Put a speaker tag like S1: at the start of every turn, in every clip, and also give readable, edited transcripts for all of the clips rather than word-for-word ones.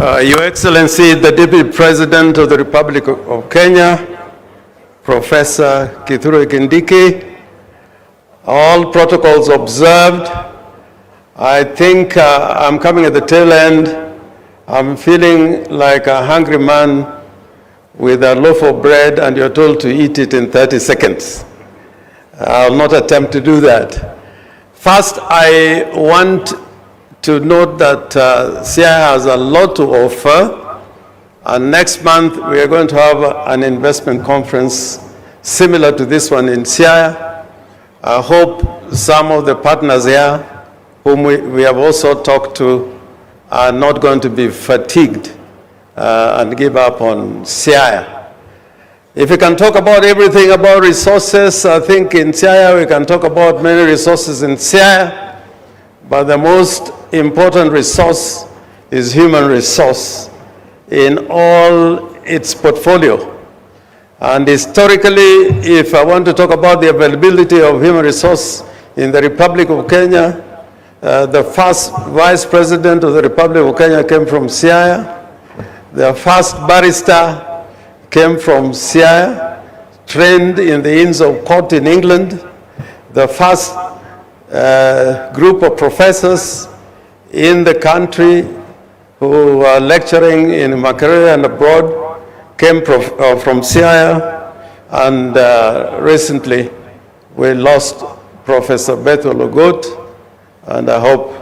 S1: Your Excellency, the Deputy President of the Republic of Kenya, Professor Kindiki, all protocols observed. I think I'm coming at the tail end. I'm feeling like a hungry man with a loaf of bread and you're told to eat it in 30 seconds. I'll not attempt to do that. First, I want to note that CIA has a lot to offer, and next month we are going to have an investment conference similar to this one in CIA. I hope some of the partners here, whom we have also talked to, are not going to be fatigued and give up on CIA. If we can talk about everything about resources, I think in CIA we can talk about many resources in CIA, but the most important resource is human resource in all its portfolio. And historically, if I want to talk about the availability of human resource in the Republic of Kenya, the first Vice President of the Republic of Kenya came from Siaya. The first barrister came from Siaya, trained in the Inns of Court in England. The first group of professors in the country who were lecturing in Makerere and abroad came from Siaya, and recently we lost Professor Bethel Ogot, and I hope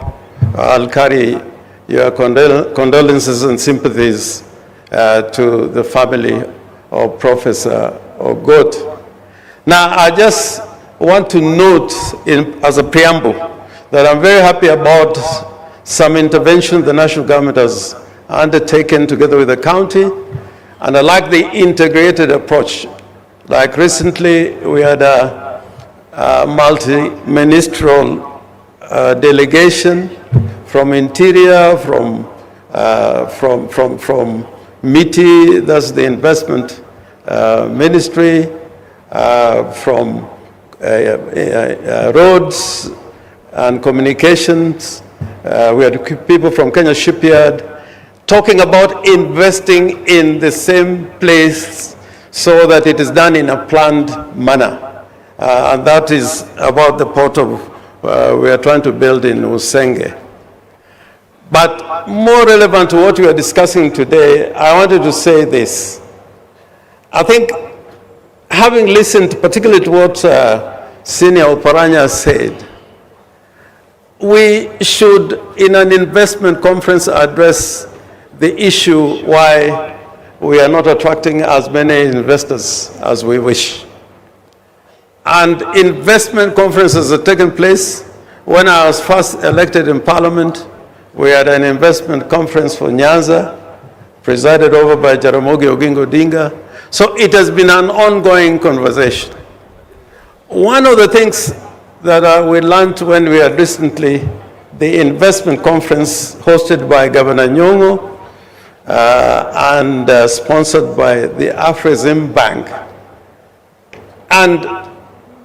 S1: I'll carry your condolences and sympathies to the family of Professor Ogot. Now, I just want to note as a preamble that I'm very happy about some intervention the national government has undertaken together with the county, and I like the integrated approach. Like recently, we had a multi-ministerial delegation from Interior, from MITI, that's the investment ministry, from roads and communications. We had people from Kenya Shipyard talking about investing in the same place so that it is done in a planned manner. And that is about the port of, we are trying to build in Usenge. But more relevant to what we are discussing today, I wanted to say this. I think having listened particularly to what Senior Oparanya said, we should, in an investment conference, address the issue why we are not attracting as many investors as we wish. And investment conferences have taken place. When I was first elected in Parliament, we had an investment conference for Nyanza, presided over by Jaramogi Oginga Odinga. So it has been an ongoing conversation. One of the things that we learned when we had recently the investment conference hosted by Governor Nyong'o and sponsored by the Afrexim Bank. And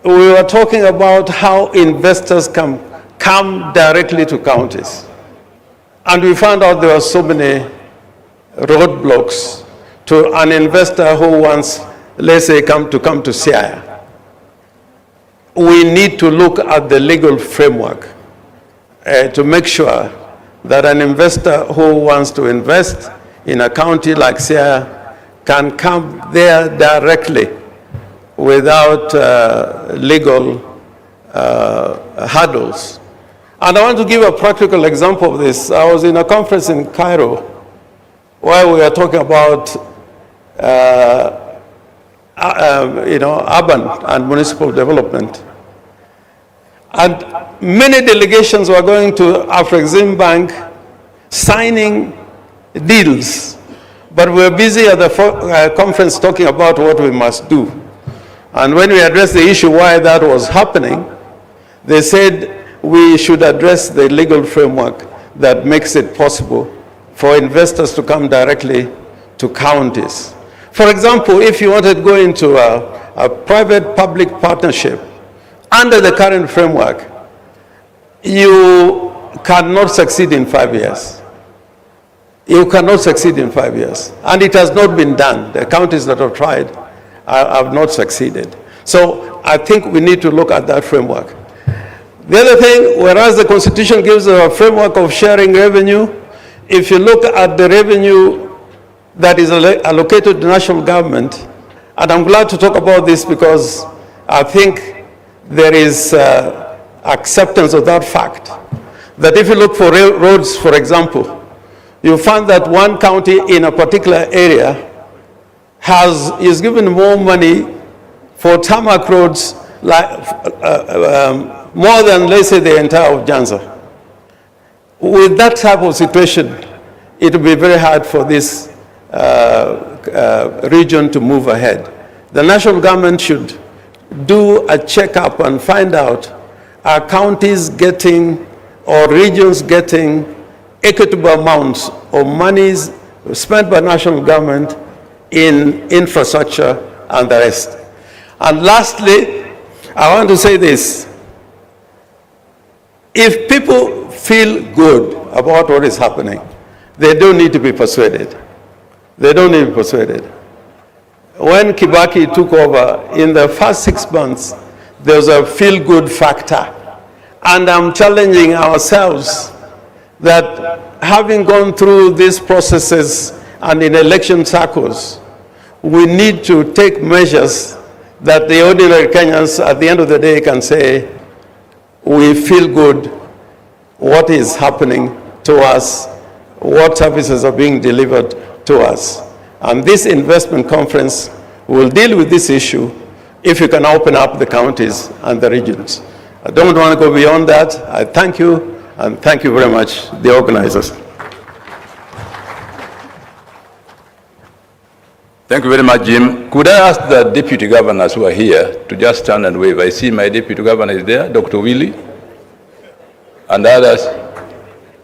S1: we were talking about how investors can come directly to counties. And we found out there were so many roadblocks to an investor who wants, let's say, come to Siaya. We need to look at the legal framework to make sure that an investor who wants to invest in a county like Siaya can come there directly without legal hurdles. And I want to give a practical example of this. I was in a conference in Cairo where we were talking about urban and municipal development. And many delegations were going to Afrexim Bank signing deals. But we were busy at the conference talking about what we must do. And when we addressed the issue why that was happening, they said we should address the legal framework that makes it possible for investors to come directly to counties. For example, if you wanted to go into a private-public partnership under the current framework, you cannot succeed in 5 years. you cannot succeed in 5 years. And it has not been done. The counties that have tried have not succeeded. So I think we need to look at that framework. The other thing, whereas the Constitution gives a framework of sharing revenue, if you look at the revenue that is allocated to national government, and I'm glad to talk about this because I think there is acceptance of that fact, that if you look for roads, for example, you find that one county in a particular area is given more money for tarmac roads, more than, let's say, the entire of Nyanza. With that type of situation, it will be very hard for this region to move ahead. The national government should do a checkup and find out, are counties getting or regions getting equitable amounts of monies spent by national government in infrastructure and the rest. And lastly, I want to say this. If people feel good about what is happening, they don't need to be persuaded. They don't need to be persuaded. When Kibaki took over, in the first 6 months, there was a feel-good factor. And I'm challenging ourselves that having gone through these processes and in election cycles, we need to take measures that the ordinary Kenyans at the end of the day can say, we feel good, what is happening to us, what services are being delivered to us. And this investment conference will deal with this issue if you can open up the counties and the regions. I don't want to go beyond that. I thank you, and thank you very much, the organizers.
S2: Thank you very much, Jim. Could I ask the deputy governors who are here to just stand and wave? I see my deputy governor is there, Dr. Willie, and others.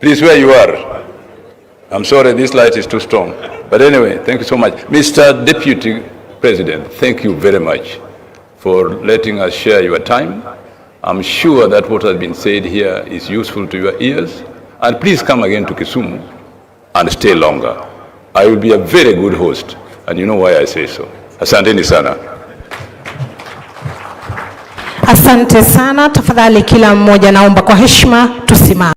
S2: Please, where you are. I'm sorry, this light is too strong. But anyway, thank you so much. Mr. Deputy President, thank you very much for letting us share your time. I'm sure that what has been said here is useful to your ears. And please come again to Kisumu and stay longer. I will be a very good host. And you know why I say so. Asanteni sana.
S3: Asante sana. Tafadhali kila mmoja naomba kwa heshima tusimame.